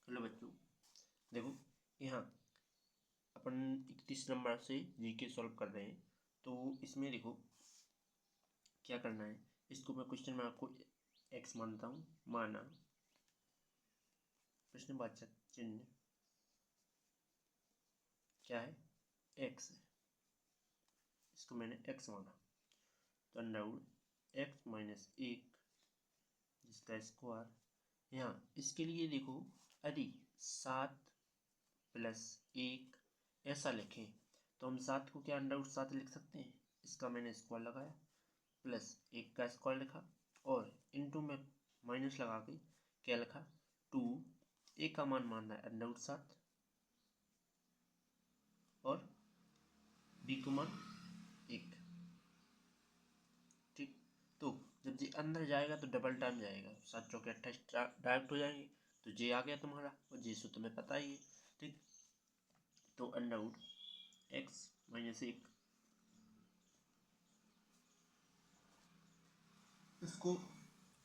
Hello बच्चों, देखो यहाँ अपन 31 नंबर से जीके सॉल्व कर रहे हैं। तो इसमें देखो क्या करना है। इसको मैं क्वेश्चन में आपको एक्स मानता हूँ, माना प्रश्नवाचक चिन्ह क्या है, एक्स है। इसको मैंने एक्स माना तो अंडरवुड एक्स माइनस 1 जिसका स्क्वायर। यहाँ इसके लिए देखो, यदि 7 प्लस 1 ऐसा लिखें तो हम 7 को क्या अंडरवुड 7 लिख सकते हैं। इसका मैंने स्क्वायर लगाया, प्लस 1 का स्क्वायर लिखा और इनटू में माइनस लगा के क्या लिखा 2। ए का मान मानना है अंडरवुड 7 और बी को मान 1। ठीक, तो जब ये अंदर जाएगा तो डबल टाइम जाएगा, 7 चौके 28 डायरेक्ट हो जाएंगे। तो जे आ गया तुम्हारा और जे सो तुम्हें पता ही है। ठीक, तो अंडरवुड एक्स माइनस 1, इसको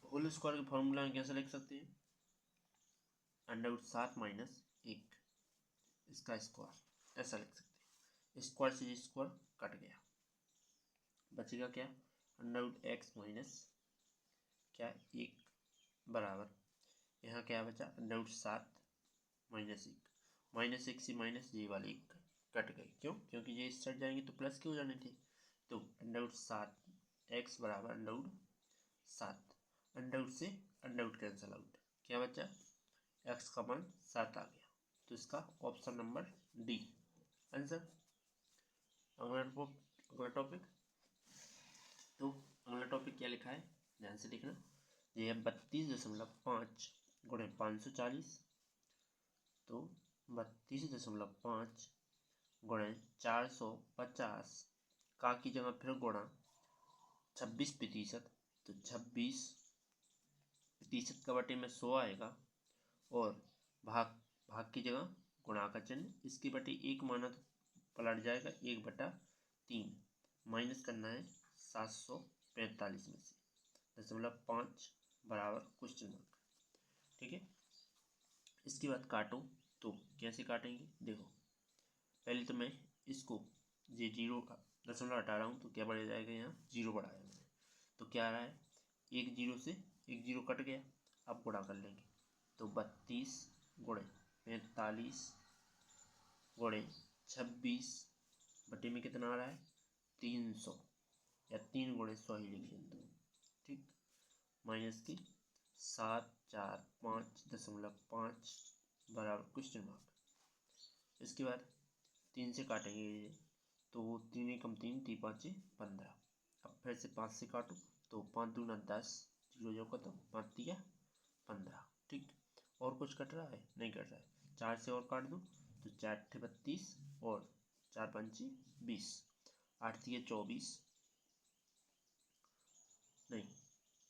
होल स्क्वायर के फॉर्मूला में कैसे लिख सकते हैं, अंडरवुड 7 माइनस 1 इसका स्क्वायर ऐसा लिख सकते हैं। स्क्वायर से स्क्वायर कट गया, बचेगा क्या अंडरवुड एक्स माइनस क्या 1 बराबर, यहाँ क्या बचा अंडरवुड 7 माइनस 1 से माइनस ये वाले 1 कट गए। क्यों? क्योंकि ये इस साइड जाएंगे तो प्लस के हो जाने थे। तो अंडरवुड 7 एक्स बराबर अंडरवुड 7, अंडरवुड से अंडरवुड कैंसिल आउट, क्या बचा एक्स का मान 7 आ गया। तो इसका ऑप्शन नंबर डी आंसर। अगला टॉपिक, तो अगला टॉपिक क्या लिखा है ध्यान से देखना। ये है 32.5 गुणे 540, तो 32.5 गुणे 450 का की जगह फिर गुणा 26%, तो 26% का बटे में 100 आएगा और भाग भाग की जगह गुणा का चिन्ह, इसके बटे 1 माना तो पलट जाएगा 1/3, माइनस करना है 745 में से 0.5 बराबर क्वेश्चन मार्क। ठीक है, इसके बाद काटो तो कैसे काटेंगे देखो। पहले तो मैं इसको ये 0 दशमलव हटा रहा हूँ तो क्या बढ़ जाएगा, यहाँ 0 बढ़ाया मैंने तो क्या आ रहा है 1 0 से 1 0 कट गया। अब गुणा कर लेंगे तो 32 गुणे 45 गुणे 26 बटे में कितना आ रहा है 300, या 3 गुणे 100 ही लिख लेते हैं। ठीक, माइनस की 745.5 बराबर क्वेश्चन मार्क। इसके बाद 3 से काटेंगे तो 3 एकम 3 3 5 15। अब फिर से 5 से काटो तो 5 दूना 10, 0 जो खत्म 5 दिया 15। ठीक, और कुछ कट रहा है नहीं कट रहा है। 4 से और काट दो तो 4 × 32 और 4 × 5 20, 8 × 24 नहीं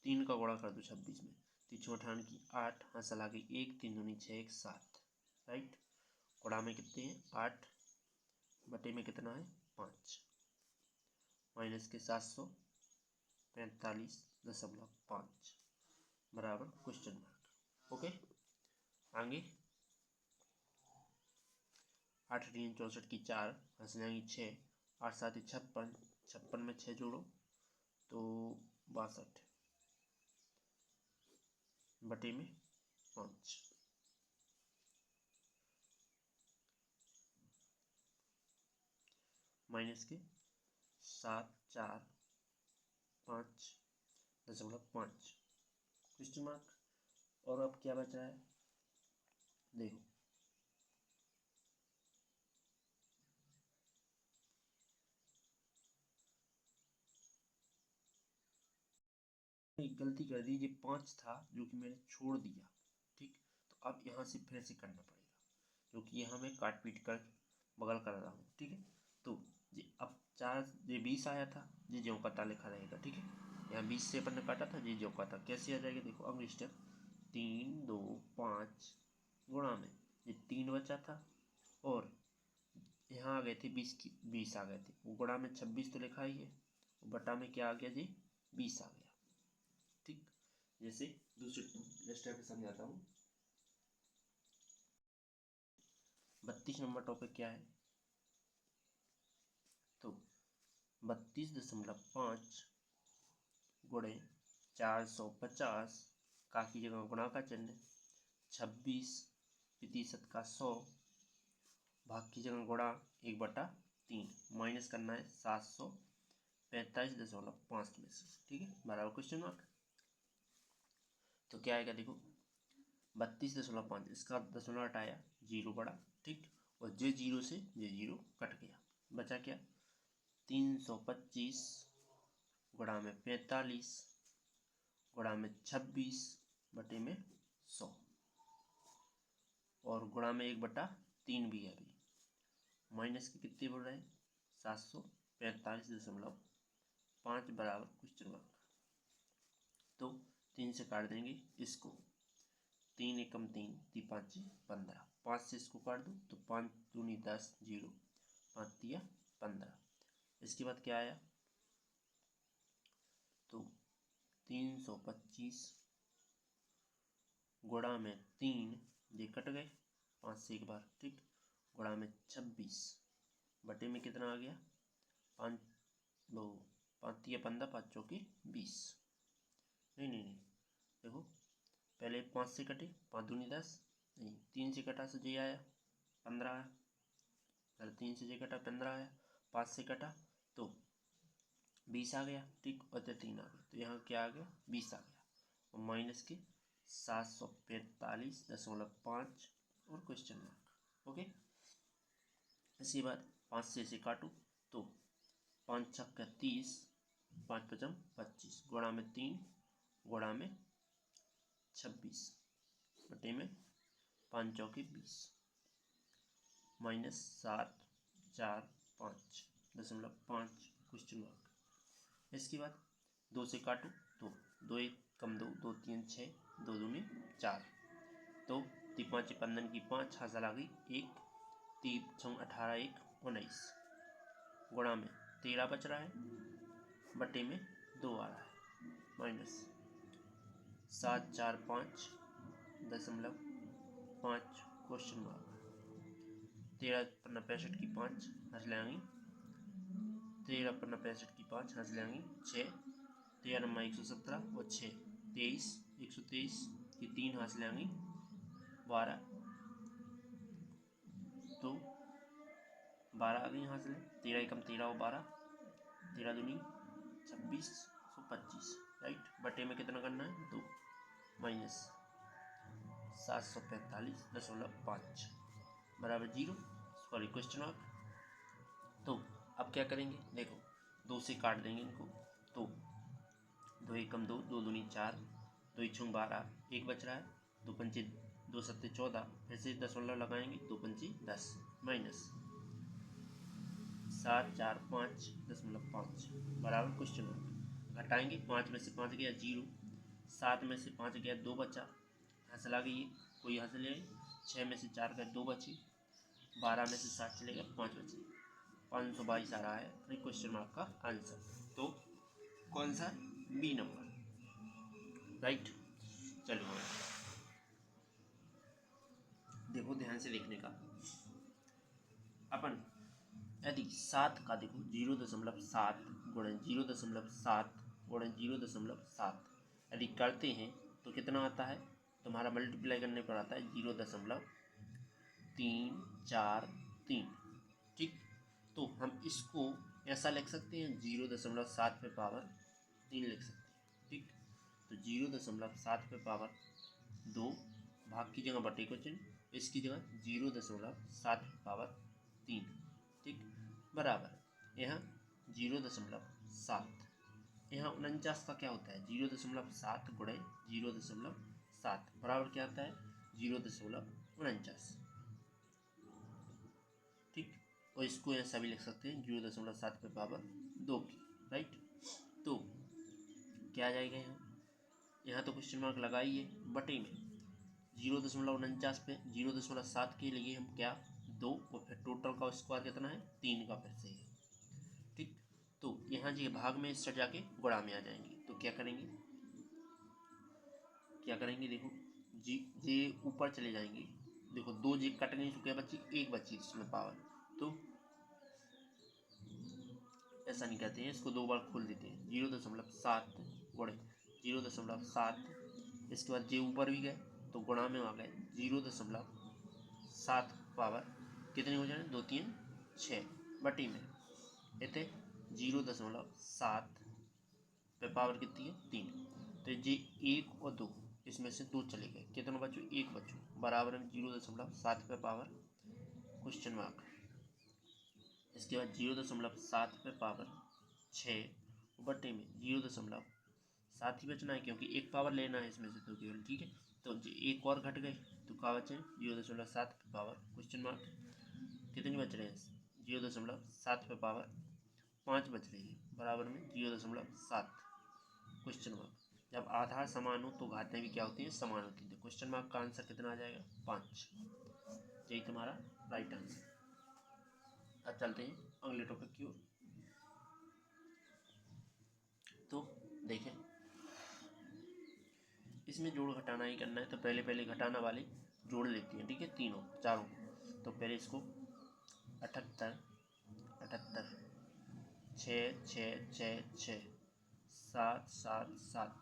3 का गुणा कर दो 26 में, 3 अठान की 8 हंसल आ गई 1, 3 दूनी 6 1 7। राइट, गुणा में कितने हैं 8 बटे में कितना है 5, माइनस के 745.5 बराबर क्वेश्चन मार्क। ओके, आगे 8 3 64 की 4 हंस जाएंगी 6, 8 7 56, 56 में 6 जोड़ो तो 62 बटे में 5, माइनस के 745.5 क्वेश्चन मार्क। और अब क्या बचा है देखो, एक गलती कर दी, ये 5 था जो कि मैंने छोड़ दिया। ठीक, तो अब यहाँ से फिर से करना पड़ेगा क्योंकि यहाँ मैं काट पीट कर बगल कर रहा हूँ। ठीक है, तो ये अब 4 ये 20 आया था, ये ज्यों का ता लिखा रहेगा। ठीक है, यहाँ 20 से अपन ने काटा था, ये ज्यों का था कैसे आ जाएगा देखो। अगली स्टेप 3 2 5 गुणा में ये 3 बचा था और यहाँ आ गए थे 20 आ गए थे, वो गुणा में 26 तो लिखा ही है, बटा में क्या आ गया जी 20 आ गया। ठीक, जैसे दूसरे स्टेप में समझाता हूँ। 32 नंबर टॉपिक क्या है, तो 32.5 गुणे 450 का की जगह गुणा का चिन्ह, 26% का 100 भाग की जगह गुणा 1/3 माइनस करना है 745.5 में से, ठीक है, बराबर क्वेश्चन मार्क। तो क्या आएगा देखो 32.5, इसका दशमलव हटाया 0 पड़ा, ठीक, और जे 0 से जे 0 कट गया, बचा क्या 325 गुणा में 45 गुणा में 26 बटे में 100 और गुणा में 1/3 भी है, अभी माइनस के कितने बोल रहे हैं 745.5 बराबर क्वेश्चन मार्क। तो 3 से काट देंगे इसको, 3 एकम 3 3 5 15, 5 से इसको काट दो तो 5 दूनी 10 0 5 दिया 15। इसके बाद क्या आया, तो 325 गुणा में 3 ये कट गए 5 से एक बार, ठीक, गुणा में 26 बटे में कितना आ गया 5 दो 5 दिया 15 5 चौके 20, नहीं देखो पहले 5 से कटे 5 दूनी 10, नहीं 3 से कटा तो ये आया 15 आया, पहले 3 से ये कटा 15 आया, 5 से कटा तो 20 आ गया, ठीक, और 3 आ गया, तो यहाँ क्या आ गया 20 आ गया, और माइनस के 745.5 और क्वेश्चन मार्क, ओके। इसके बाद 5 से इसे काटो तो 5 छक्का 30 5 पचम 25 गुणा में 3 गुणा में 26 बटे में 5 चौके 20 माइनस 745.5 क्वेश्चन मार्क। इसके बाद 2 से काटो तो 2 1 कम 2 2 3 6 2 दूनी 4, तो 3 5 15 की 5 हासिल आ गई 1 3 6 18 1 19 गुणा में 13 बच रहा है बटे में 2 आ रहा है माइनस 745.5 क्वेश्चन मार्क। 13 पन्ना 65 की 5 हंस लेंगी, 13 पन्ना 65 की 5 हंस लेंगी 6, 13 नंबर 117 और 6 23 123 की 3 हंस लेंगी 12, तो 12 आ गई हासिल, 13 एकम 13 और 12 13 दूनी 26 25, राइट, बटे में कितना करना है 2 माइनस 745.5 बराबर 0, सॉरी क्वेश्चन मार्क। तो अब क्या करेंगे देखो 2 से काट देंगे इनको, तो 2 एकम 2 2 दूनी 4 2 छुंग 12 1 बच रहा है, 2 पंचे 2 सत्ते 14, फिर से दशमलव लगाएंगे 2 पंचे 10 माइनस 745.5 बराबर क्वेश्चन मार्क। घटाएंगे 5 में से 5 गया 0, 7 में से 5 गया 2 बचा, हासिल आ गई कोई हासिल है, 6 में से 4 गए 2 बची, 12 में से 7 चले गए 5 बचे, 522 आ रहा है क्वेश्चन मार्क का आंसर। तो कौन सा बी नंबर, राइट। चलो देखो ध्यान से देखने का, अपन यदि 7 का देखो 0.7 गुणन 0.7 गुणन 0.7 यदि करते हैं तो कितना आता है, तुम्हारा मल्टीप्लाई करने पर आता है 0.343, ठीक। तो हम इसको ऐसा लिख सकते हैं 0.7 पे पावर 3 लिख सकते हैं, ठीक। तो 0.7 पे पावर 2 भाग की जगह बटे को चिन्ह, इसकी जगह 0.7 पे पावर 3, ठीक, बराबर यहाँ 0.7, यहाँ 49 का क्या होता है 0.7 गुणे 0.7 बराबर क्या आता है 0.49, ठीक, और इसको ऐसा भी लिख सकते हैं 0.7 पे पावर 2 की, राइट। तो क्या आ जाएगा यहाँ तो क्वेश्चन मार्क लगाइए बटे में 0.49 पे 0.7 के लिए हम क्या 2 और फिर टोटल का स्क्वायर कितना है 3 का फिर से है, ठीक। तो यहाँ जी भाग में इससे जाके गुणा में आ जाएंगे, तो क्या करेंगे देखो जी ये ऊपर चले जाएंगे देखो 2 जी कट गई, क्या बची, 1 बची इसमें पावर। तो ऐसा नहीं कहते हैं, इसको 2 बार खोल देते हैं, 0.7 गुणे 0.7, इसके बाद जे ऊपर भी गए तो गुणा में आ गए 0.7 पावर कितने हो जाए, 2 3 6 बटी में इतने 0.7 पे पावर कितनी है, 3। तो जी 1 और 2 इसमें से 2 चले गए, कितने बचो, 1 बचो, बराबर में 0.7 पे पावर क्वेश्चन मार्क। इसके बाद 0.7 पे पावर 6 बटे में 0.7 ही बचना है, क्योंकि 1 पावर लेना है इसमें से तो केवल, ठीक है। तो एक और घट गए तो क्या बचे, 0.7 पे पावर क्वेश्चन मार्क, कितनी बच रहे हैं, 0.7 पे पावर 5 बच रही है, बराबर में 0.7 क्वेश्चन मार्क। जब आधार समान हो तो घातें भी क्या होती हैं, समान होती है। क्वेश्चन मार्क का आंसर कितना आ जाएगा, 5। यही तुम्हारा राइट आंसर। अब चलते हैं अगले टॉपिक की ओर। तो देखें, इसमें जोड़ घटाना ही करना है, तो पहले घटाना वाले जोड़ लेती हैं, ठीक है, तीनों चारों। तो पहले इसको 78 78 6 6 6 6 7 7 7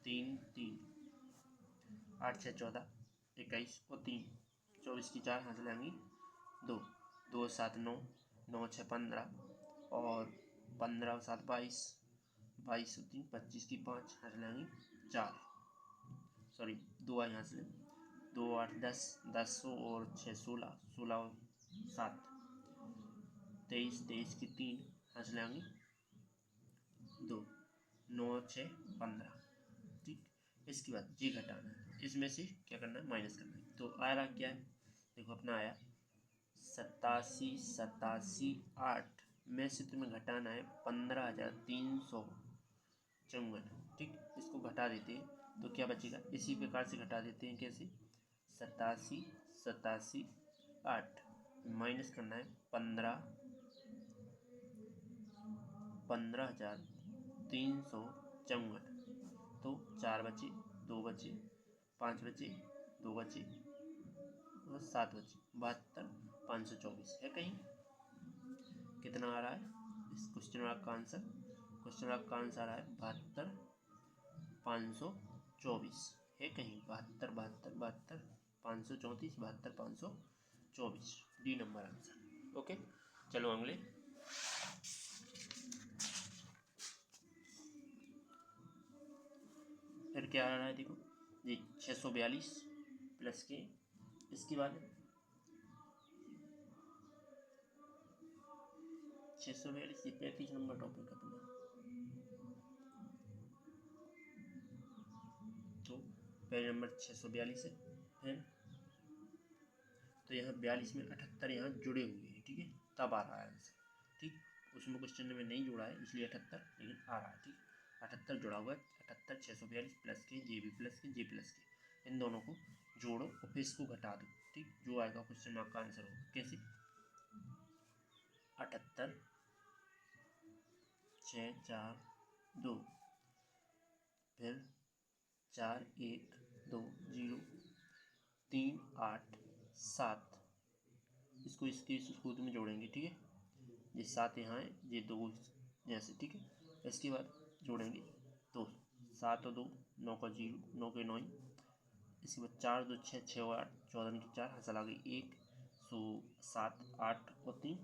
3 3 8 6 14 21 और 3 24 की 4 हाथ लेंगी 2 2 7 9 9 6 15 और 15 और 7 22 22 और 3 25 की 5 हाथ लेंगी 4, सॉरी 2 यहाँ से 2 8 10 10 और 6 16 16 और 7 23 23 की 3 हाथ लेंगी 2 9 6 15, ठीक। इसके बाद जी घटाना है, इसमें से क्या करना है, माइनस करना है। तो आ रहा क्या है, देखो अपना आया 87 87 8 में से तुम्हें घटाना है 15,354, ठीक। इसको घटा देते हैं तो क्या बचेगा, इसी प्रकार से घटा देते हैं, कैसे, 87 87 8 माइनस करना है 15,354, तो 4 बचे 2 बचे 5 बचे 2 बचे और 7 बचे, 72,524 है कहीं, कितना आ रहा है इस क्वेश्चन मार्क का आंसर, क्वेश्चन मार्क का आंसर आ रहा है 72,524 है कहीं, 72 72 72 534 72 524, डी नंबर आंसर। ओके, चलो अगले। फिर क्या आ रहा है, देखो जी 642 प्लस के, इसके बाद 642, ये 35 नंबर टॉपिक अपना। तो पेज नंबर 642 है, तो यहाँ 42 में 78 यहाँ जुड़े हुए हैं, ठीक है, तब आ रहा है आंसर, ठीक। उसमें क्वेश्चन में नहीं जुड़ा है इसलिए 78, लेकिन आ रहा है, ठीक। 78 जुड़ा हुआ है, 78 642 प्लस के जे भी प्लस के जे प्लस के, इन दोनों को जोड़ो और फिर इसको घटा दो, ठीक। जो आएगा क्वेश्चन मार्क का आंसर होगा, कैसे, 78 6 4 2 फिर 4 1 2 0 3 8 7, इसको इसके सूत्र में जोड़ेंगे, ठीक है। ये 7 यहाँ है, ये 2 जैसे, ठीक है। इसके बाद जोड़ेंगे 2, 7 और 2 9 का 0 9 के 9, इसके बाद 4 2 6 6 और 8 14 की 4 हंसल आ गई 1, सो 7 8 और 3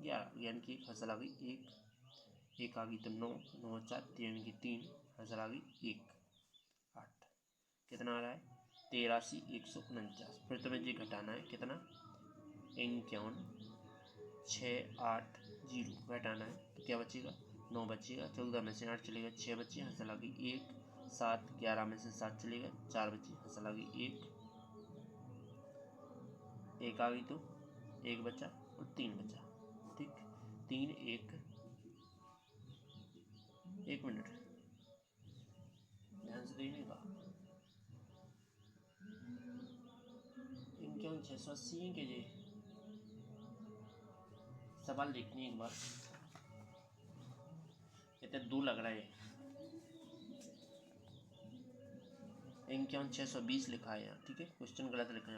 11, यानी कि 1 हंसल आ गई 1 1 आ गई तो 9 9 4 3 की 3 हंसल आ गई 1 8, कितना आ रहा है 83,149। फिर तुम्हें ये घटाना है, कितना 51 6 8 0 घटाना है, तो क्या बचेगा 9 बचेगा, 14 में से 8 चलेगा 6 बचे, हंसल आ गई 1 7 11 में से 7 चलेगा 4 बचे, हंसल आ गई 1 1 आ गई तो 1 बचा और 3 बचा, ठीक। 3 1 1 मिनट ध्यान से देखने का, 680 के जी सवाल देखनी एक बार, कहते 2 लग रहा है, 51,620 लिखा है यहाँ, ठीक है, क्वेश्चन गलत लिखा है,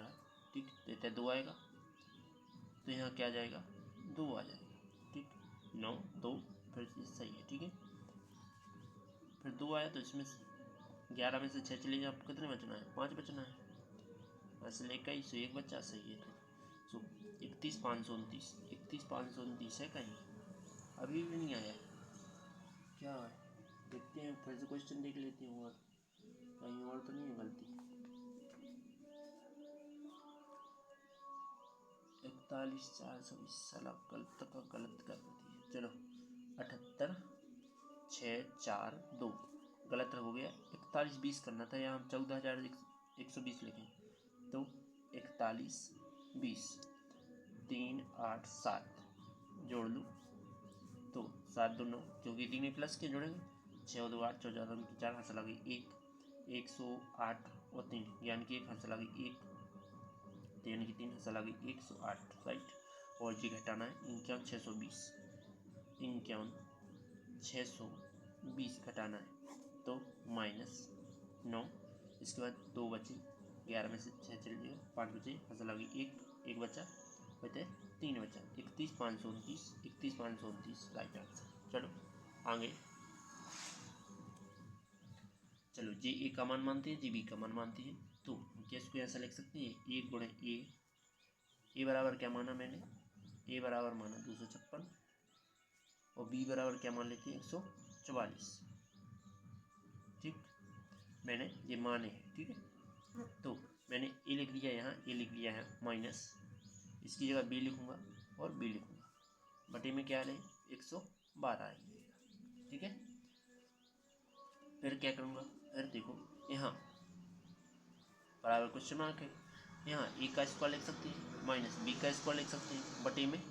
ठीक, देते 2 आएगा तो यहाँ क्या आ जाएगा 2 आ जाएगा। ठीक, 9 2 फिर सही है। ठीक है, फिर 2 आया तो इसमें 11 में से 6 चलेगा, आपको कितने बचना है 5 बचना है। असल 21 सो 1 बच्चा सही है। सो 31,529 है कहीं अभी भी नहीं आया क्या है, देखते हैं फिर से क्वेश्चन देख लेते हैं और कहीं और तो नहीं है गलती। 41,420 साला गलत का गलत कर दी। चलो 78 6 4 2 गलत हो गया। 41,20 करना था, यहाँ हम 14,120 लिखें तो 41,20 3 8 7 जोड़ लूँ तो 7 2 9, क्योंकि 3 प्लस के जोड़ेंगे 6 2 8 14 की 4 हंस लगी 108 और 3 यानी कि 1 हंस लगी 1 यानी कि 3 हंस लगी 108 राइट। और जी घटाना है 51,620 घटाना है तो -9। इसके बाद 2 बचे, 11 में से 6 चल जाएगा, 5 बचे हंस लगी 1 बचा बचे 3 बचा 31,529 राइट आंसर। चलो आगे, चलो जे ए का मान मानते हैं, जी बी का मान मानते हैं, तो क्या इसको ऐसा लिख सकते हैं 1 गुणे ए बराबर क्या माना मैंने, ए बराबर माना 256 और बी बराबर क्या मान लेते हैं 144। ठीक, मैंने ये माने हैं। ठीक है, तो मैंने ए लिख लिया यहाँ, ए लिख लिया है माइनस, इसकी जगह बी लिखूंगा और बी लिखूंगा, बटे में क्या आए 112 आएंगे। ठीक है, फिर क्या करूँगा, फिर देखो यहाँ बराबर क्वेश्चन मार्क है, यहाँ ए का स्क्वायर लिख सकते हैं माइनस बी का स्क्वायर लिख सकते हैं, बटे में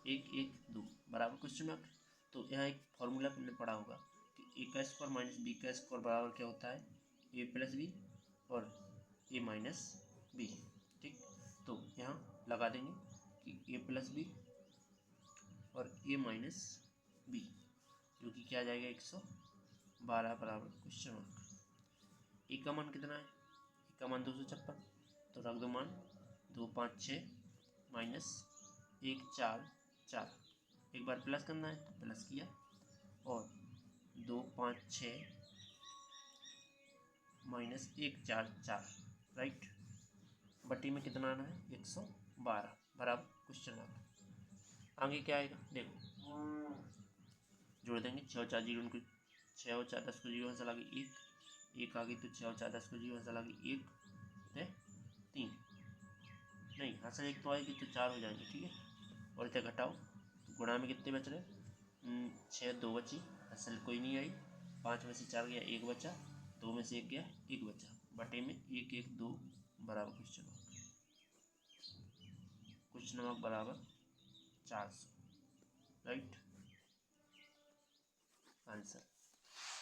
1 1 2 बराबर क्वेश्चन मार्क। तो यहाँ एक फॉर्मूला हमने पढ़ा होगा कि ए का स्क्वायर माइनस बी का स्क्वायर बराबर क्या होता है ए प्लस बी और ए माइनस बी। ठीक, तो यहाँ लगा देंगे कि ए प्लस बी और ए माइनस बी, जो कि क्या आ जाएगा 112 बराबर क्वेश्चन मार्क। ए का मान कितना है, ए का मान 256, तो रख दो मान 2 5 6 माइनस 1 4 4, एक बार प्लस करना है तो प्लस किया और 2 5 6 माइनस 1 4 4 राइट, बटी में कितना आना है 112 बराबर क्वेश्चन मार्क। आगे क्या आएगा देखो, जोड़ देंगे 6 4 0 उनको 6 और 4 10 को 0 हंसा लगी 1 आ गई, तो 6 और 4 10 को 0 हंसा लगी 1 है 3 नहीं हंसा 1 तो आएगी तो 4 हो जाएंगे। ठीक है, और इसे घटाओ तो गुणा में कितने बच रहे 6 2 बची, असल कोई नहीं आई, 5 में से 4 गया 1 बचा, 2 में से 1 गया 1 बचा, बटे में 1 1 2 बराबर क्वेश्चन मार्क बराबर 400 राइट आंसर।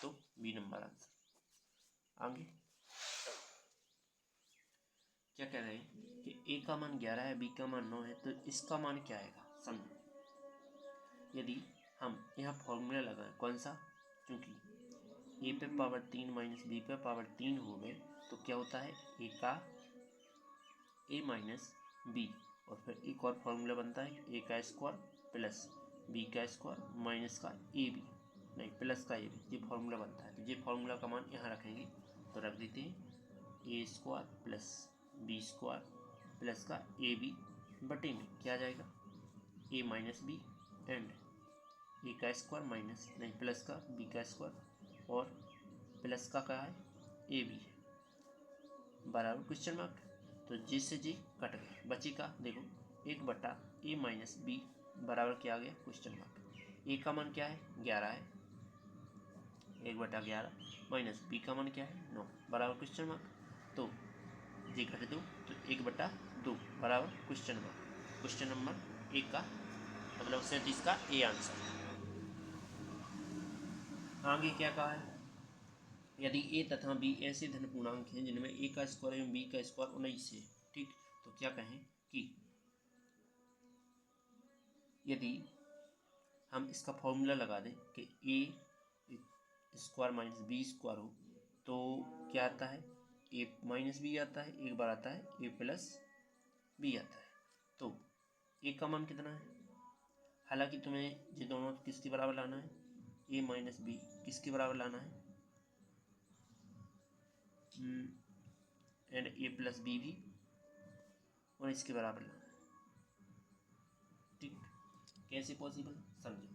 तो बी नंबर आंसर। आगे क्या कह रहे हैं कि ए का मान 11 है, बी का मान 9 है, तो इसका मान क्या आएगा समझो। यदि हम यहाँ फॉर्मूला लगाएं कौन सा, क्योंकि ए पे पावर 3 माइनस बी पे पावर 3 हो गए तो क्या होता है ए का ए माइनस बी, और फिर एक और फॉर्मूला बनता है ए का स्क्वायर प्लस बी का स्क्वायर माइनस का ए बी नहीं प्लस का ए बी, ये फॉर्मूला बनता है। तो ये फॉर्मूला का मान यहाँ रखेंगे तो रख देते हैं A square plus B square plus का ए बी बटे में क्या आ जाएगा A minus B and A का स्क्वायर माइनस नहीं प्लस का बी का स्क्वायर और प्लस का क्या है ए बी बराबर क्वेश्चन मार्क। तो जी से जी कट गए, बची का देखो 1 बटा ए माइनस बी बराबर क्या आ गया क्वेश्चन मार्क। ए का मान क्या है 11 है, 1 बटा 11 माइनस बी का मान क्या है 9 बराबर क्वेश्चन मार्क। तो जी घट दो तो 1 बटा 2 बराबर क्वेश्चन मार्क। क्वेश्चन नंबर 1 का मतलब 37 का ए आंसर। आगे क्या कहा है, यदि ए तथा बी ऐसे धन पूर्णांक हैं जिनमें ए का स्क्वायर एवं बी का स्क्वायर 19 है। ठीक, तो क्या कहें कि यदि हम इसका फॉर्मूला लगा दें कि ए स्क्वायर माइनस बी स्क्वायर हो तो क्या आता है ए माइनस बी आता है, एक बार आता है ए प्लस बी आता है। तो ए का मान कितना है, हालांकि तुम्हें ये दोनों किसके बराबर लाना है, ए माइनस बी किसके बराबर लाना है, एंड ए प्लस बी भी और इसके बराबर लाना है। ठीक, कैसे पॉसिबल समझो।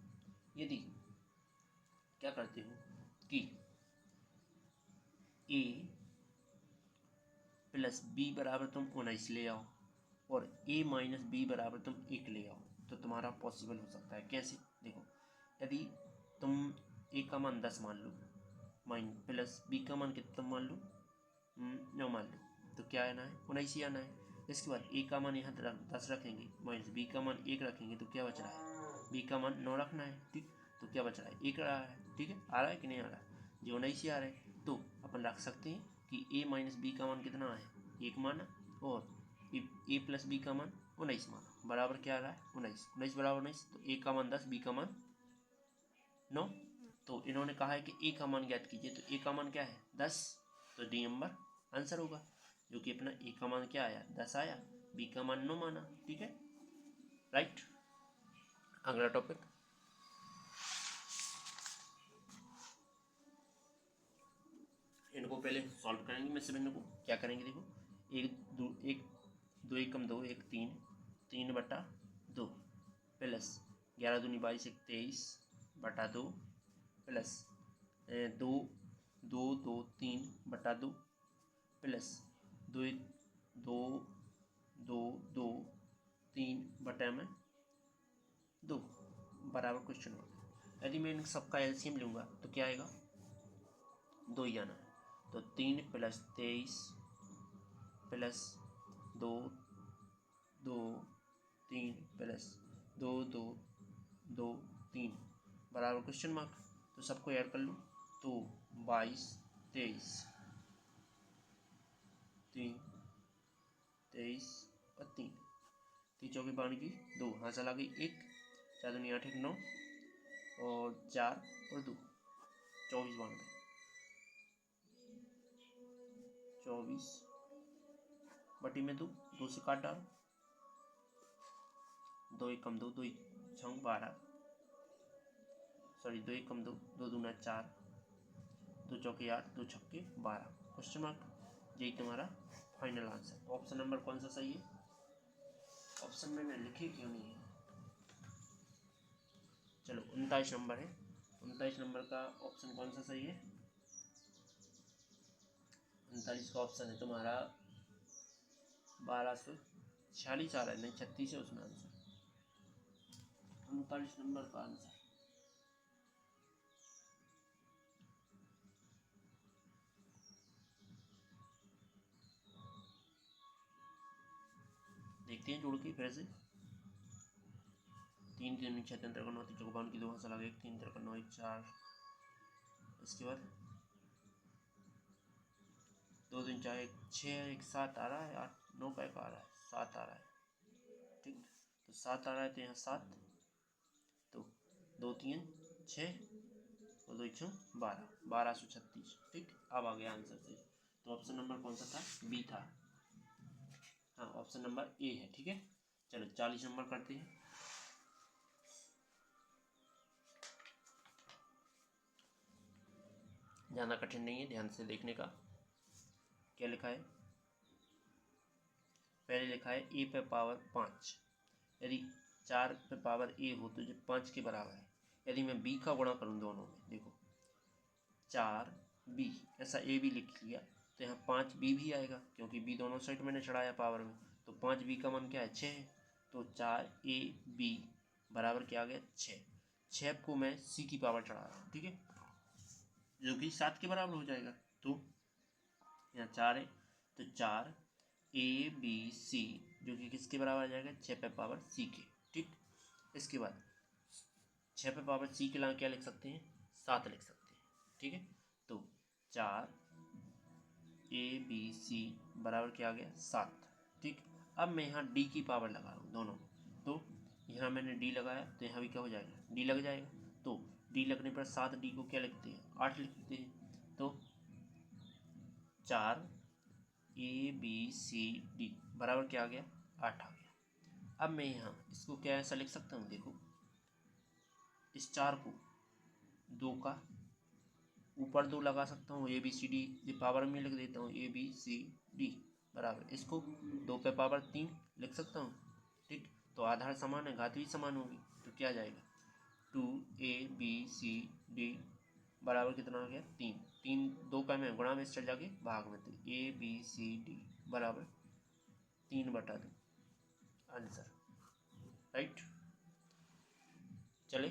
यदि क्या करते हो कि ए प्लस बी बराबर तुम 19 ले आओ और ए माइनस बी बराबर तुम 1 ले आओ, तो तुम्हारा पॉसिबल हो सकता है। कैसे, देखो, यदि तुम ए का मान 10 मान लो, प्लस बी का मान कितना मान लो, 9 मान लो, तो क्या आना है, 19 ही आना है। इसके बाद ए का मान यहाँ 10 रखेंगे, माइनस बी का मान 1 रखेंगे, तो क्या बच रहा है, बी का मान 9 रखना है। ठीक, तो क्या बच रहा है, 1 रहा है। ठीक है, आ रहा है कि नहीं आ रहा है, जो 19 ही आ रहा है। तो अपन रख सकते हैं कि ए माइनस बी का मान कितना है, 1 माना, और ए प्लस बी का मान 19 माना, बराबर क्या आ रहा है, 19। 19 बराबर 19, तो ए का मान 10, बी का मान 9। तो इन्होंने कहा है कि ए का मान ज्ञात कीजिए, तो ए का मान क्या है, 10, तो डी नंबर आंसर होगा, जो कि अपना ए का मान क्या आया, 10 आया, बी का मान 9 माना। ठीक है, राइट। अगला टॉपिक, इनको पहले सॉल्व करेंगे। मैं सब इनको क्या करेंगे, देखो, एक दो एकम 2, 1 3, 3/2 प्लस 11 दूनी 22, 1 23/2 प्लस 2 2 2 3/2 प्लस 2 2 2 2 3/2 बराबर क्वेश्चन मार्क। यदि मैं इन सबका एलसीएम लूँगा तो क्या आएगा, 2 ही आना है। तो 3 + 23 प्लस 2 2 3 प्लस 2 2 2 3 बराबर क्वेश्चन मार्क। तो सबको ऐड कर लो, तो 22 23 3 23 और 3 चौकी 12 2, हाँ चला गई 1, 4 दूनी 8 1 9 और 4 और 2 24 92 24 बटी में 2 से काट डालो, 2 एकम 2 2 छंग 12, सॉरी 2 एकम 2 2 दूना 4 2 चौके 8 2 छक्के 12 क्वेश्चन मार्क। यही तुम्हारा फाइनल आंसर। ऑप्शन नंबर कौन सा सही है, ऑप्शन में लिखे क्यों नहीं है, चलो 39 नंबर है, 39 नंबर का ऑप्शन कौन सा सही है, 39 का ऑप्शन है तुम्हारा 1246 आ रहा है, नहीं 36 है उसमें आंसर, 39 नंबर का आंसर। देखते हैं जोड़ के फिर से, 3 3 6 3 3 9 3 5 की 2 हाथ लगा 1 3 3 9 1 4, इसके बाद 2 3 4 1 6 1 7 आ रहा है, 8 9 का 1 आ रहा है, 7 आ रहा है। ठीक, तो 7 आ रहा है, तो यहाँ 7, तो 2 3 6 और 2 6 12 1236। ठीक, अब आ गया आंसर से। तो ऑप्शन नंबर कौन सा था, बी था, हाँ ऑप्शन नंबर ए है। ठीक है, चलो 40 नंबर करते हैं। ज़्यादा कठिन नहीं है, ध्यान से देखने का। क्या लिखा है, पहले लिखा है ए पे पावर 5, यदि 4 पे पावर ए हो तो जो 5 के बराबर है। यदि मैं बी का गुणा करूँ दोनों में, देखो 4b, ऐसा ए भी लिख लिया, तो यहाँ 5b भी आएगा, क्योंकि b दोनों साइड मैंने चढ़ाया पावर में, तो 5b का मान क्या है, 6 है, तो 4ab बराबर क्या आ गया, 6। 6 को मैं c की पावर चढ़ा रहा हूँ, ठीक है, जो कि 7 के बराबर हो जाएगा। तो यहाँ 4 है, तो 4abc जो कि किसके बराबर आ जाएगा, 6 पे पावर c के। ठीक, इसके बाद 6 पे पावर c के लिए क्या लिख सकते हैं, 7 लिख सकते हैं। ठीक है, तो 4abc बराबर क्या आ गया, 7। ठीक, अब मैं यहाँ d की पावर लगा रहा हूँ दोनों, तो यहाँ मैंने d लगाया, तो यहाँ भी क्या हो जाएगा, d लग जाएगा। तो d लगने पर 7d को क्या लिखते हैं, 8 लिखते हैं। तो 4abcd बराबर क्या आ गया, 8 आ गया। अब मैं यहाँ इसको क्या ऐसा लिख सकता हूँ, देखो इस 4 को 2 का ऊपर 2 लगा सकता हूँ, ABCD ये पावर में लिख देता हूँ, ABCD बराबर इसको 2 पे पावर 3 लिख सकता हूँ। ठीक, तो आधार समान है, घात भी समान होगी, तो क्या जाएगा 2ABCD बराबर कितना आ गया 3, 3 2 का में गुणा में चल जाके भाग में, तो ABCD बराबर 3/2 आंसर। राइट, चले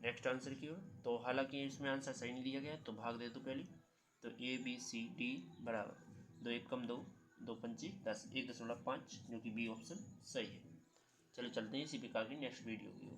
नेक्स्ट आंसर की ओर। तो हालांकि इसमें आंसर सही नहीं दिया गया तो भाग दे दो पहले, तो ABCD बराबर 2 1 कम 2 2 पंची 10 1.5 जो कि बी ऑप्शन सही है। चलो चलते हैं इसी प्रकार की नेक्स्ट वीडियो की ओर।